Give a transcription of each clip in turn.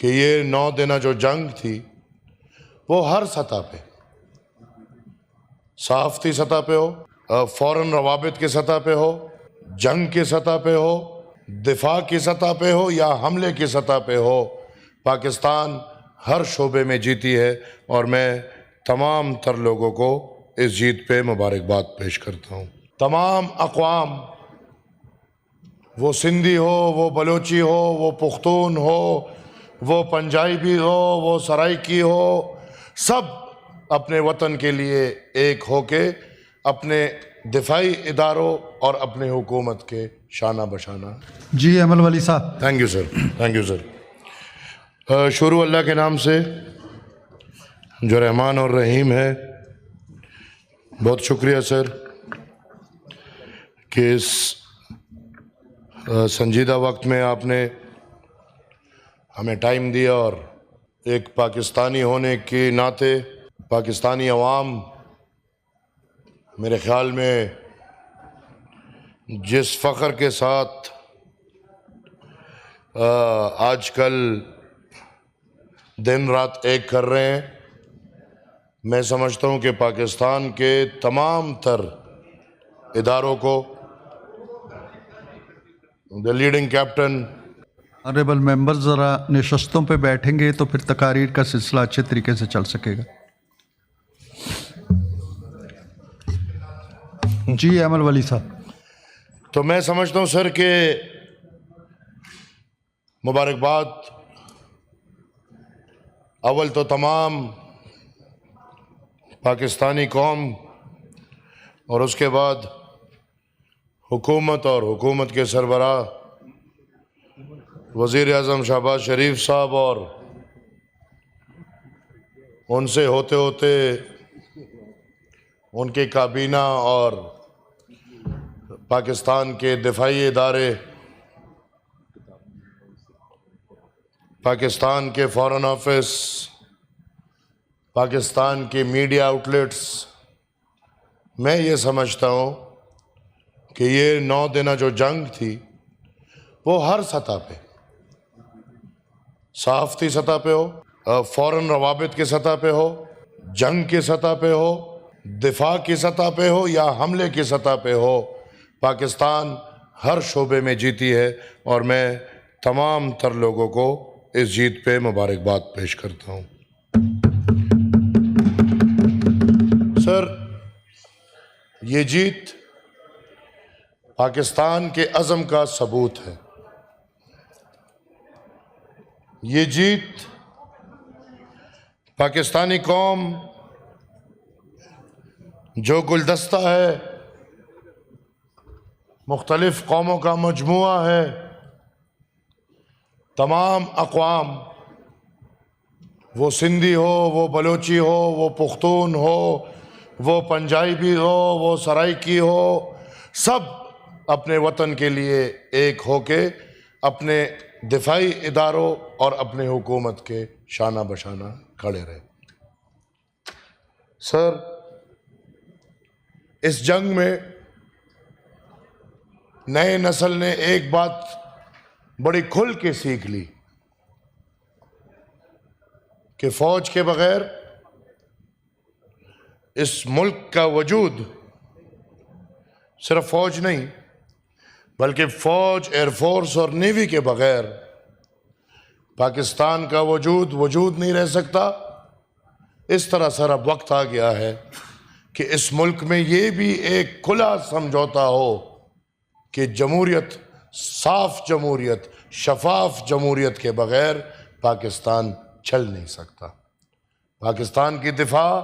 کہ یہ 9 دنہ جو جنگ تھی وہ ہر سطح پہ، صحافتی سطح پہ ہو، فورن روابط کی سطح پہ ہو، جنگ کی سطح پہ ہو، دفاع کی سطح پہ ہو یا حملے کی سطح پہ ہو، پاکستان ہر شعبے میں جیتی ہے، اور میں تمام تر لوگوں کو اس جیت پہ مبارکباد پیش کرتا ہوں۔ تمام اقوام، وہ سندھی ہو، وہ بلوچی ہو، وہ پختون ہو، وہ پنجابی ہو، وہ سرائکی ہو، سب اپنے وطن کے لیے ایک ہو کے اپنے دفاعی اداروں اور اپنے حکومت کے شانہ بشانہ۔ جی ایمل ولی صاحب۔ Thank you sir, thank you sir. شروع اللہ کے نام سے جو رحمان اور رحیم ہے۔ بہت شکریہ سر کہ اس سنجیدہ وقت میں آپ نے ہمیں ٹائم دیا، اور ایک پاکستانی ہونے کے ناطے پاکستانی عوام میرے خیال میں جس فخر کے ساتھ آج کل دن رات ایک کر رہے ہیں، میں سمجھتا ہوں کہ پاکستان کے تمام تر اداروں کو دی لیڈنگ کیپٹن۔ آنریبل ممبر ذرا نشستوں پہ بیٹھیں گے تو پھر تقاریر کا سلسلہ اچھے طریقے سے چل سکے گا۔ جی ایمل ولی صاحب۔ تو میں سمجھتا ہوں سر کہ مبارکباد اول تو تمام پاکستانی قوم، اور اس کے بعد حکومت اور حکومت کے سربراہ وزیر اعظم شہباز شریف صاحب، اور ان سے ہوتے ہوتے ان کے کابینہ اور پاکستان کے دفاعی ادارے، پاکستان کے فارن آفس، پاکستان کے میڈیا آؤٹلیٹس۔ میں یہ سمجھتا ہوں کہ یہ 9 دنہ جو جنگ تھی وہ ہر سطح پہ، صحافتی سطح پہ ہو، فورن روابط کی سطح پہ ہو، جنگ کی سطح پہ ہو، دفاع کی سطح پہ ہو یا حملے کی سطح پہ ہو، پاکستان ہر شعبے میں جیتی ہے، اور میں تمام تر لوگوں کو اس جیت پہ مبارکباد پیش کرتا ہوں۔ سر، یہ جیت پاکستان کے عزم کا ثبوت ہے۔ یہ جیت پاکستانی قوم جو گلدستہ ہے، مختلف قوموں کا مجموعہ ہے، تمام اقوام، وہ سندھی ہو، وہ بلوچی ہو، وہ پختون ہو، وہ پنجابی ہو، وہ سرائکی ہو، سب اپنے وطن کے لیے ایک ہو کے اپنے دفاعی اداروں اور اپنے حکومت کے شانہ بشانہ کھڑے رہے۔ سر، اس جنگ میں نئے نسل نے ایک بات بڑی کھل کے سیکھ لی کہ فوج کے بغیر اس ملک کا وجود، صرف فوج نہیں بلکہ فوج، ایئر فورس اور نیوی کے بغیر پاکستان کا وجود نہیں رہ سکتا۔ اس طرح سر اب وقت آ گیا ہے کہ اس ملک میں یہ بھی ایک کھلا سمجھوتا ہو کہ جمہوریت، صاف جمہوریت، شفاف جمہوریت کے بغیر پاکستان چل نہیں سکتا۔ پاکستان کی دفاع،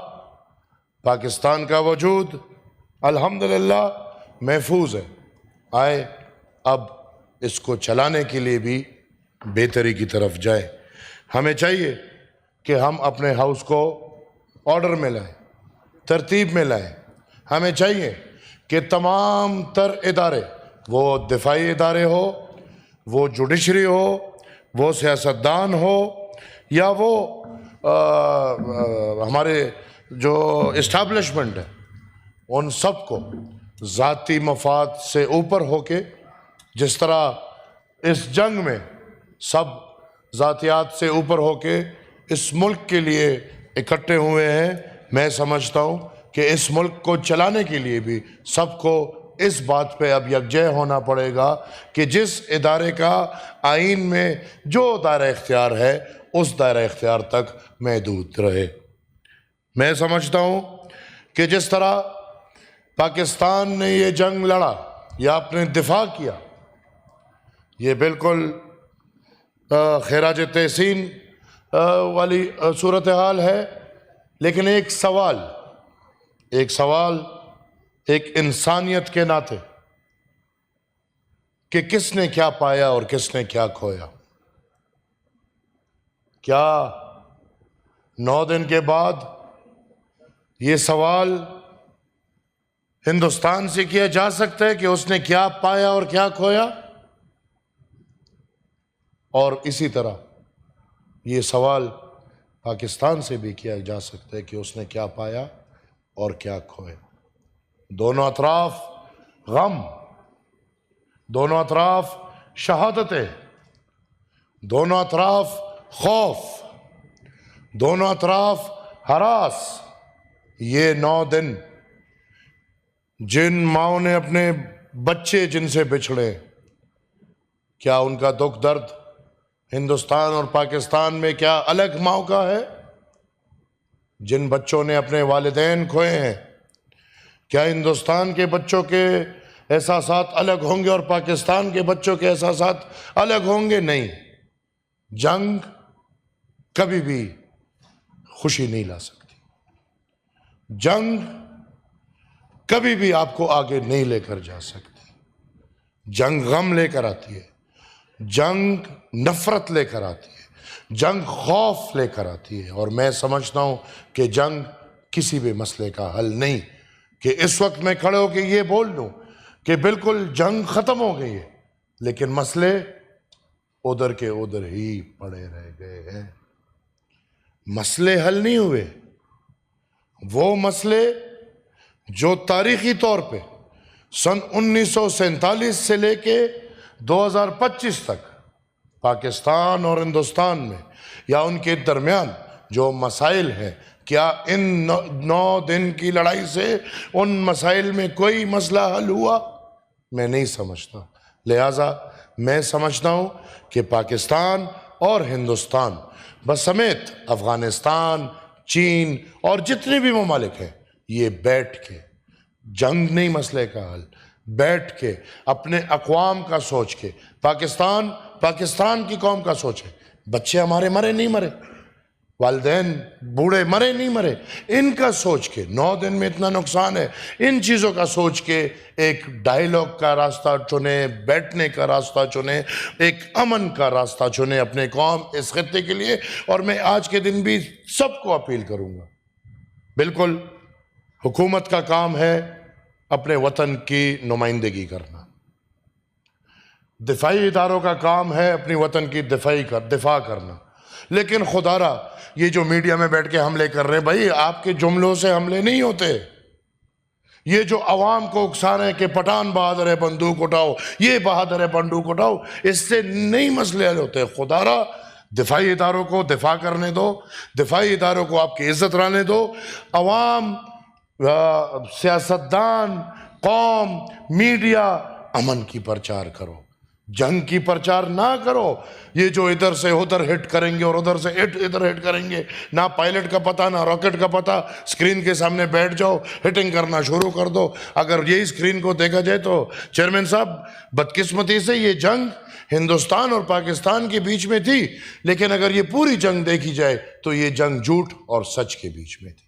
پاکستان کا وجود الحمدللہ محفوظ ہے۔ آئے اب اس کو چلانے کے لیے بھی بہتری کی طرف جائیں۔ ہمیں چاہیے کہ ہم اپنے ہاؤس کو آرڈر میں لائیں، ترتیب میں لائیں۔ ہمیں چاہیے کہ تمام تر ادارے، وہ دفاعی ادارے ہو، وہ جوڈیشری ہو، وہ سیاستدان ہو، یا وہ ہمارے جو اسٹیبلشمنٹ ہے، ان سب کو ذاتی مفاد سے اوپر ہو کے، جس طرح اس جنگ میں سب ذاتیات سے اوپر ہو کے اس ملک کے لیے اکٹھے ہوئے ہیں. میں سمجھتا ہوں کہ اس ملک کو چلانے کے لیے بھی سب کو اس بات پہ اب یکجہ ہونا پڑے گا کہ جس ادارے کا آئین میں جو دائرہ اختیار ہے اس دائرہ اختیار تک محدود رہے. میں سمجھتا ہوں کہ جس طرح پاکستان نے یہ جنگ لڑا یا اپنے دفاع کیا، یہ بالکل خراج تحسین والی صورتحال ہے. لیکن ایک سوال ایک انسانیت کے ناطے کہ کس نے کیا پایا اور کس نے کیا کھویا. کیا 9 دن کے بعد یہ سوال ہندوستان سے کیا جا سکتا ہے کہ اس نے کیا پایا اور کیا کھویا؟ اور اسی طرح یہ سوال پاکستان سے بھی کیا جا سکتا ہے کہ اس نے کیا پایا اور کیا کھویا. دونوں اطراف غم، دونوں اطراف شہادتیں، دونوں اطراف خوف، دونوں اطراف ہراس. یہ 9 دن جن ماؤں نے اپنے بچے جن سے بچھڑے، کیا ان کا دکھ درد ہندوستان اور پاکستان میں کیا الگ ماؤں کا ہے؟ جن بچوں نے اپنے والدین کھوئے ہیں، کیا ہندوستان کے بچوں کے احساسات الگ ہوں گے اور پاکستان کے بچوں کے احساسات الگ ہوں گے؟ نہیں. جنگ کبھی بھی خوشی نہیں لا سکتی. جنگ کبھی بھی آپ کو آگے نہیں لے کر جا سکتی. جنگ غم لے کر آتی ہے، جنگ نفرت لے کر آتی ہے، جنگ خوف لے کر آتی ہے. اور میں سمجھتا ہوں کہ جنگ کسی بھی مسئلے کا حل نہیں. کہ اس وقت میں کھڑے ہو کے یہ بول دوں کہ بالکل جنگ ختم ہو گئی ہے، لیکن مسئلے ادھر کے ادھر ہی پڑے رہ گئے ہیں. مسئلے حل نہیں ہوئے. وہ مسئلے جو تاریخی طور پہ سن 1947 سے لے کے 2025 تک پاکستان اور ہندوستان میں یا ان کے درمیان جو مسائل ہیں، کیا ان 9 دن کی لڑائی سے ان مسائل میں کوئی مسئلہ حل ہوا؟ میں نہیں سمجھتا. لہٰذا میں سمجھتا ہوں کہ پاکستان اور ہندوستان بسمیت افغانستان، چین اور جتنے بھی ممالک ہیں، یہ بیٹھ کے، جنگ نہیں مسئلے کا حل، بیٹھ کے اپنے اقوام کا سوچ کے، پاکستان کی قوم کا سوچے. بچے ہمارے مرے نہیں مرے، والدین بوڑھے مرے نہیں مرے، ان کا سوچ کے 9 دن میں اتنا نقصان ہے، ان چیزوں کا سوچ کے ایک ڈائیلاگ کا راستہ چنے، بیٹھنے کا راستہ چنے، ایک امن کا راستہ چنے اپنے قوم اس خطے کے لیے. اور میں آج کے دن بھی سب کو اپیل کروں گا، بالکل حکومت کا کام ہے اپنے وطن کی نمائندگی کرنا، دفاعی اداروں کا کام ہے اپنی وطن کی دفاع کرنا. لیکن خدا را یہ جو میڈیا میں بیٹھ کے حملے کر رہے ہیں، بھائی آپ کے جملوں سے حملے نہیں ہوتے. یہ جو عوام کو اکسا رہے ہیں کہ پٹھان بہادر ہے بندوق اٹھاؤ، یہ بہادر ہے بندوق اٹھاؤ، اس سے نہیں مسئلے حل ہوتے. خدا را دفاعی اداروں کو دفاع کرنے دو، دفاعی اداروں کو آپ کی عزت لانے دو. عوام، سیاستدان، قوم، میڈیا، امن کی پرچار کرو، جنگ کی پرچار نہ کرو. یہ جو ادھر سے ادھر ہٹ کریں گے اور ادھر سے ادھر ہٹ کریں گے، نہ پائلٹ کا پتہ نہ راکٹ کا پتہ، اسکرین کے سامنے بیٹھ جاؤ، ہٹنگ کرنا شروع کر دو. اگر یہی اسکرین کو دیکھا جائے تو چیئرمین صاحب، بدقسمتی سے یہ جنگ ہندوستان اور پاکستان کے بیچ میں تھی، لیکن اگر یہ پوری جنگ دیکھی جائے تو یہ جنگ جھوٹ اور سچ کے بیچ میں تھی.